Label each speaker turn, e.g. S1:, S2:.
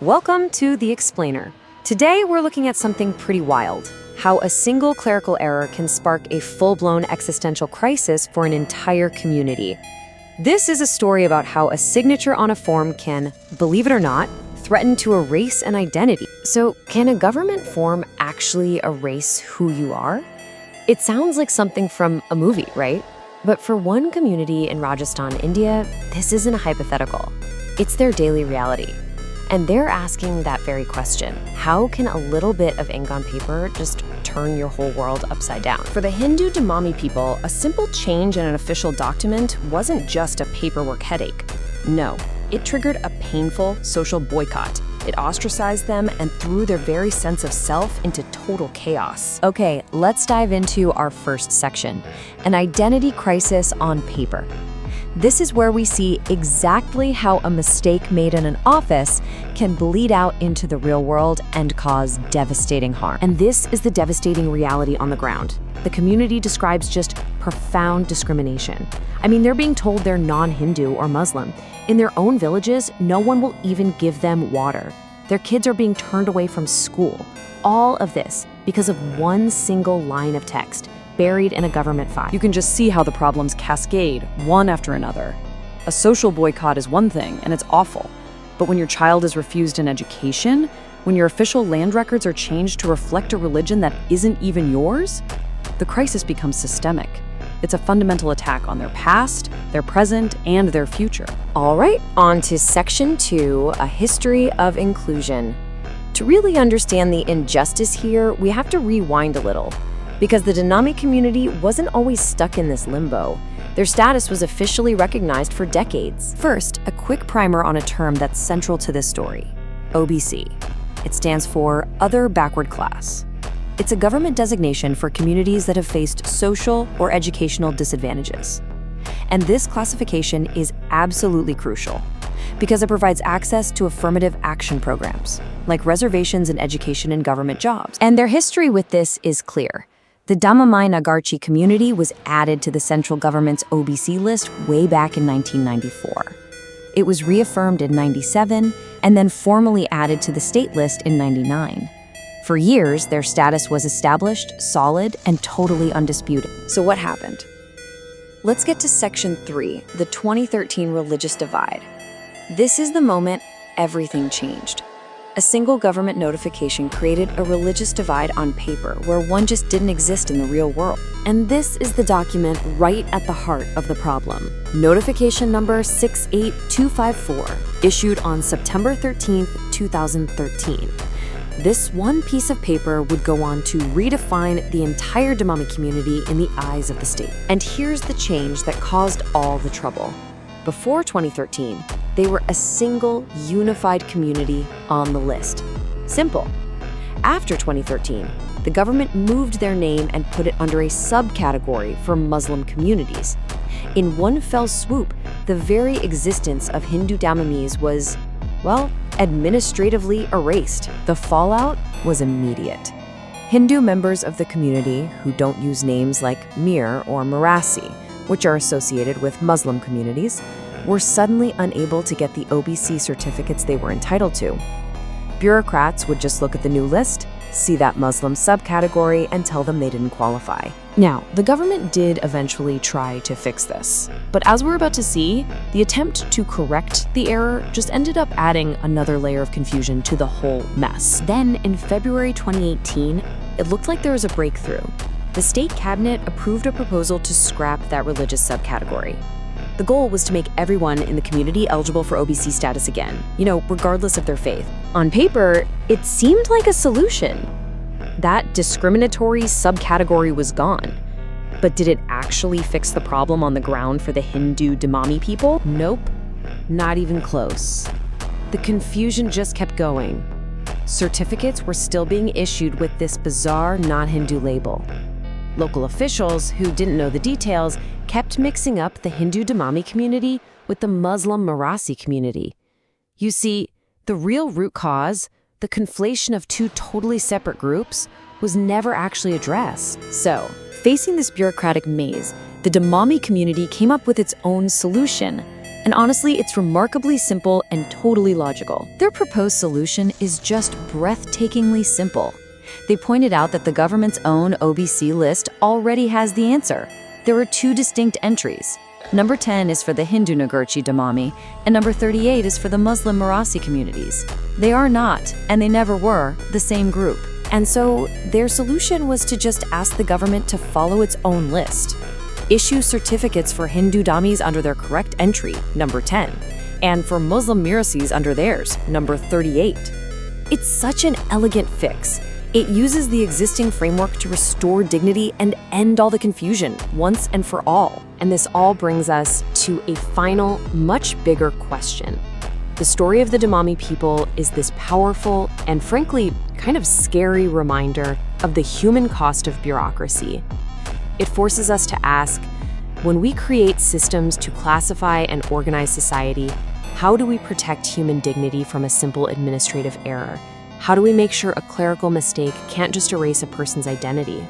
S1: Welcome to The Explainer. Today we're looking at something pretty wild. How a single clerical error can spark a full-blown existential crisis for an entire community. This is a story about how a signature on a form can, believe it or not, threaten to erase an identity. So, can a government form actually erase who you are? It sounds like something from a movie, right? But for one community in Rajasthan, India, this isn't a hypothetical. It's their daily reality. And they're asking that very question. How can a little bit of ink on paper just turn your whole world upside down?
S2: For the Hindu Damami people, a simple change in an official document wasn't just a paperwork headache. No, it triggered a painful social boycott. It ostracized them and threw their very sense of self into total chaos.
S1: Okay, let's dive into our first section, an identity crisis on paper. This is where we see exactly how a mistake made in an office can bleed out into the real world and cause devastating harm.
S2: And this is the devastating reality on the ground. The community describes just profound discrimination. I mean, they're being told they're non-Hindu or Muslim. In their own villages, no one will even give them water. Their kids are being turned away from school. All of this because of one single line of text buried in a government file.
S3: You can just see how the problems cascade, one after another. A social boycott is one thing, and it's awful. But when your child is refused an education, when your official land records are changed to reflect a religion that isn't even yours, the crisis becomes systemic. It's a fundamental attack on their past, their present, and their future.
S1: All right, on to Section 2, a history of inclusion. To really understand the injustice here, we have to rewind a little. Because the Damami community wasn't always stuck in this limbo. Their status was officially recognized for decades. First, a quick primer on a term that's central to this story, OBC. It stands for Other Backward Class. It's a government designation for communities that have faced social or educational disadvantages. And this classification is absolutely crucial because it provides access to affirmative action programs, like reservations in education and government jobs. And their history with this is clear. The Damami Nagarchi community was added to the central government's OBC list way back in 1994. It was reaffirmed in 97 and then formally added to the state list in 99. For years, their status was established, solid, and totally undisputed. So what happened? Let's get to Section 3, the 2013 religious divide. This is the moment everything changed. A single government notification created a religious divide on paper where one just didn't exist in the real world. And this is the document right at the heart of the problem. Notification number 68254, issued on September 13, 2013. This one piece of paper would go on to redefine the entire Damami community in the eyes of the state. And here's the change that caused all the trouble. Before 2013, they were a single, unified community on the list. Simple. After 2013, the government moved their name and put it under a subcategory for Muslim communities. In one fell swoop, the very existence of Hindu Damamis was, well, administratively erased. The fallout was immediate. Hindu members of the community who don't use names like Mir or Marasi, which are associated with Muslim communities, were suddenly unable to get the OBC certificates they were entitled to. Bureaucrats would just look at the new list, see that Muslim subcategory, and tell them they didn't qualify.
S2: Now, the government did eventually try to fix this. But as we're about to see, the attempt to correct the error just ended up adding another layer of confusion to the whole mess. Then, in February 2018, it looked like there was a breakthrough. The state cabinet approved a proposal to scrap that religious subcategory. The goal was to make everyone in the community eligible for OBC status again, regardless of their faith. On paper, it seemed like a solution. That discriminatory subcategory was gone. But did it actually fix the problem on the ground for the Hindu Damami people? Nope, not even close. The confusion just kept going. Certificates were still being issued with this bizarre non-Hindu label. Local officials, who didn't know the details, kept mixing up the Hindu Damami community with the Muslim Marasi community. You see, the real root cause, the conflation of two totally separate groups, was never actually addressed. So, facing this bureaucratic maze, the Damami community came up with its own solution,
S3: And honestly, it's remarkably simple and totally logical. Their proposed solution is just breathtakingly simple. They pointed out that the government's own OBC list already has the answer. There are 2 distinct entries. Number 10 is for the Hindu Nagurchi Damami, and number 38 is for the Muslim Marasi communities. They are not, and they never were, the same group.
S1: And so their solution was to just ask the government to follow its own list. Issue certificates for Hindu Damis under their correct entry, number 10, and for Muslim Mirasis under theirs, number 38. It's such an elegant fix. It uses the existing framework to restore dignity and end all the confusion once and for all. And this all brings us to a final, much bigger question. The story of the Damami people is this powerful and frankly kind of scary reminder of the human cost of bureaucracy. It forces us to ask, when we create systems to classify and organize society, how do we protect human dignity from a simple administrative error? How do we make sure a clerical mistake can't just erase a person's identity?